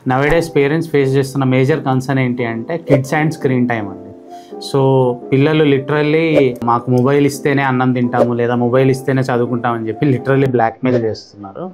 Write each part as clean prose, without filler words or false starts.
Nowadays parents face చేస్తున్న major concern ఏంటి అంటే కిడ్స్ అండ్ స్క్రీన్ టైం అండి. సో పిల్లలు లిటరల్లీ మాకు మొబైల్ ఇస్తేనే అన్నం తింటాము లేదా మొబైల్ ఇస్తేనే చదువుకుంటామని చెప్పి లిటరల్లీ బ్లాక్మెయిల్ చేస్తున్నారు.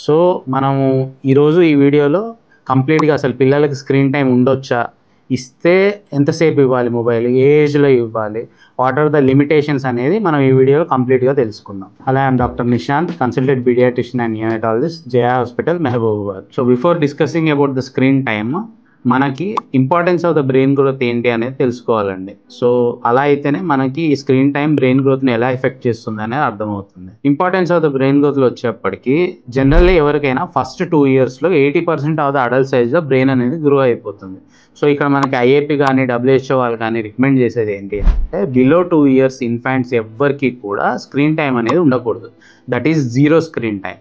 సో మనము ఈరోజు ఈ వీడియోలో కంప్లీట్గా అసలు పిల్లలకి స్క్రీన్ టైం ఉండొచ్చా, ఇస్తే ఎంతసేపు ఇవ్వాలి, మొబైల్ ఏ ఏజ్లో ఇవ్వాలి, వాట్ ఆర్ ద లిమిటేషన్స్ అనేది మనం ఈ వీడియోలో కంప్లీట్గా తెలుసుకుందాం. Hello, I'm doctor Nishant, consultant paediatrician and neonatologist, Jaya hospital, Mahabubabad. So before discussing about the screen time, మనకి importance of the brain growth ఏంటి అనేది తెలుసుకోవాలండి. సో అలా అయితేనే మనకి ఈ స్క్రీన్ టైం బ్రెయిన్ గ్రోత్ని ఎలా ఎఫెక్ట్ చేస్తుంది అనేది అర్థమవుతుంది. ఇంపార్టెన్స్ ఆఫ్ ద బ్రెయిన్ గ్రోత్లో వచ్చేప్పటికి జనరల్లీ ఎవరికైనా ఫస్ట్ 2 yearsలో 80% ఆఫ్ ద అడల్ట్ సైజ్లో బ్రెయిన్ అనేది గ్రో అయిపోతుంది. సో ఇక్కడ మనకి ఐఏపీ కానీ WHO వాళ్ళు కానీ రికమెండ్ చేసేది ఏంటి అంటే బిలో 2 years ఇన్ఫాంట్స్ ఎవ్వరికి కూడా స్క్రీన్ టైం అనేది ఉండకూడదు. That is 0 screen time.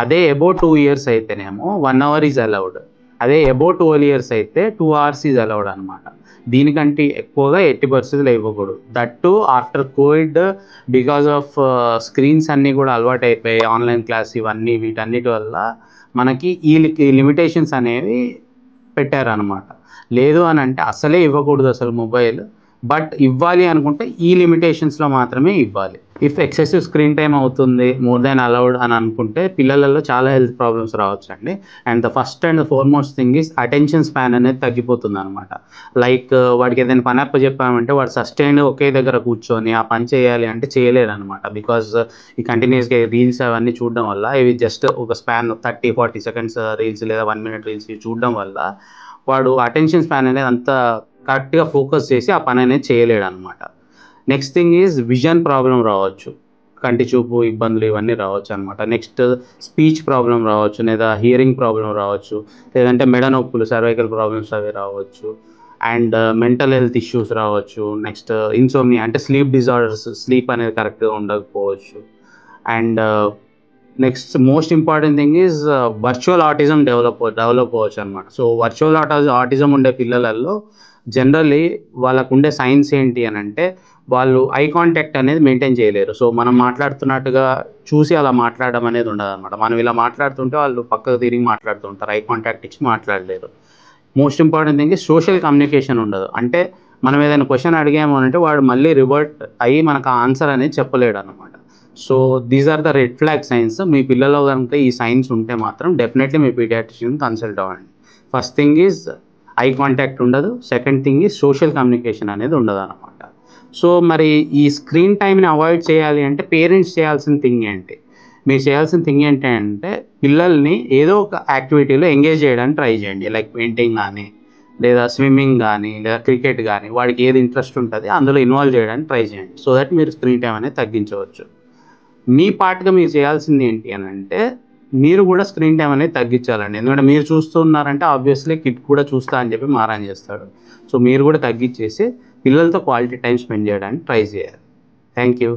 అదే అబౌవ్ 2 years అయితేనేమో 1 hour ఈజ్ అలౌడ్. అదే అబౌవ్ 12 years అయితే 2 hours ఈజ్ అలౌడ్ అనమాట. దీనికంటే ఎక్కువగా 80% ఇవ్వకూడదు. That to after Covid, because of screens అన్నీ కూడా అలవాటు అయిపోయి ఆన్లైన్ క్లాస్ ఇవన్నీ వీటన్నిటి వల్ల మనకి ఈ లిమిటేషన్స్ అనేవి పెట్టారనమాట. లేదు అని అంటే అసలే ఇవ్వకూడదు అసలు మొబైల్. బట్ ఇవ్వాలి అనుకుంటే ఈ లిమిటేషన్స్లో మాత్రమే ఇవ్వాలి. ఇఫ్ ఎక్సెసివ్ స్క్రీన్ టైం అవుతుంది, మోర్ దాన్ అలౌడ్ అని అనుకుంటే పిల్లలలో చాలా హెల్త్ ప్రాబ్లమ్స్ రావచ్చు అండి. And the first and the foremost thing is attention span అనేది తగ్గిపోతుంది అనమాట. లైక్ వాడికి ఏదైనా పని అప్ప చెప్పామంటే వాడు సస్టైన్ ఒకే దగ్గర కూర్చొని ఆ పని చేయాలి అంటే చేయలేడు అనమాట. బికాజ్ ఈ కంటిన్యూస్గా రీల్స్ అవన్నీ చూడడం వల్ల, ఇవి జస్ట్ ఒక స్పాన్ 30-40 seconds రీల్స్ లేదా 1 minute రీల్స్ చూడడం వల్ల వాడు అటెన్షన్ స్పాన్ అనేది అంత కరెక్ట్గా ఫోకస్ చేసి ఆ పని అనేది చేయలేడు అనమాట. Next thing is vision problem రావచ్చు, కంటి చూపు ఇబ్బందులు ఇవన్నీ రావచ్చు అనమాట. నెక్స్ట్ స్పీచ్ ప్రాబ్లం రావచ్చు, లేదా హియరింగ్ ప్రాబ్లం రావచ్చు, లేదంటే మెడ నొప్పులు, సర్వైకల్ ప్రాబ్లమ్స్ అవి రావచ్చు. అండ్ మెంటల్ హెల్త్ ఇష్యూస్ రావచ్చు. నెక్స్ట్ ఇన్సోమ్నియా అంటే స్లీప్ డిజార్డర్స్, స్లీప్ అనేది కరెక్ట్గా ఉండకపోవచ్చు. And next most important thing is virtual autism develop అవ్వచ్చు అనమాట. సో వర్చువల్ ఆటిజం ఉండే పిల్లలలో జనరల్లీ వాళ్ళకు ఉండే సైన్స్ ఏంటి అని అంటే వాళ్ళు ఐ కాంటాక్ట్ అనేది మెయింటైన్ చేయలేరు. సో మనం మాట్లాడుతున్నట్టుగా చూసి అలా మాట్లాడడం అనేది ఉండదు అనమాట. మనం ఇలా మాట్లాడుతుంటే వాళ్ళు పక్కకు తిరిగి మాట్లాడుతుంటారు, ఐ కాంటాక్ట్ ఇచ్చి మాట్లాడలేరు. Most important thing social communication ఉండదు. అంటే మనం ఏదైనా క్వశ్చన్ అడిగాము అంటే వాడు మళ్ళీ రివర్ట్ అయ్యి మనకు ఆన్సర్ అనేది చెప్పలేడు అనమాట. So these are the red flag signs. మీ పిల్లల్లో కనుక ఈ సైన్స్ ఉంటే మాత్రం డెఫినెట్లీ మీ పీడియాట్రిషియన్ కన్సల్ట్ అవ్వండి. First thing is eye contact ఉండదు. Second thing is social communication అనేది ఉండదు అనమాట. సో మరి ఈ స్క్రీన్ టైంని అవాయిడ్ చేయాలి అంటే పేరెంట్స్ చేయాల్సిన థింగ్ ఏంటి? మీరు చేయాల్సిన థింగ్ ఏంటి అంటే పిల్లల్ని ఏదో ఒక యాక్టివిటీలో ఎంగేజ్ చేయడానికి ట్రై చేయండి. లైక్ పెయింటింగ్ కానీ, లేదా స్విమ్మింగ్ కానీ, లేదా క్రికెట్ కానీ, వాడికి ఏది ఇంట్రెస్ట్ ఉంటుంది అందులో ఇన్వాల్వ్ చేయడానికి ట్రై చేయండి. సో దట్ మీరు స్క్రీన్ టైం అనేది తగ్గించవచ్చు. మీ పార్ట్గా మీరు చేయాల్సింది ఏంటి అని అంటే మీరు కూడా స్క్రీన్ టైం అనేది తగ్గించాలండి. ఎందుకంటే మీరు చూస్తున్నారంటే ఆబ్వియస్లీ కిడ్ కూడా చూస్తా అని చెప్పి మారం చేస్తాడు. సో మీరు కూడా తగ్గించేసి పిల్లలతో క్వాలిటీ టైం స్పెండ్ చేయడానికి ట్రై చేయాలి. Thank you.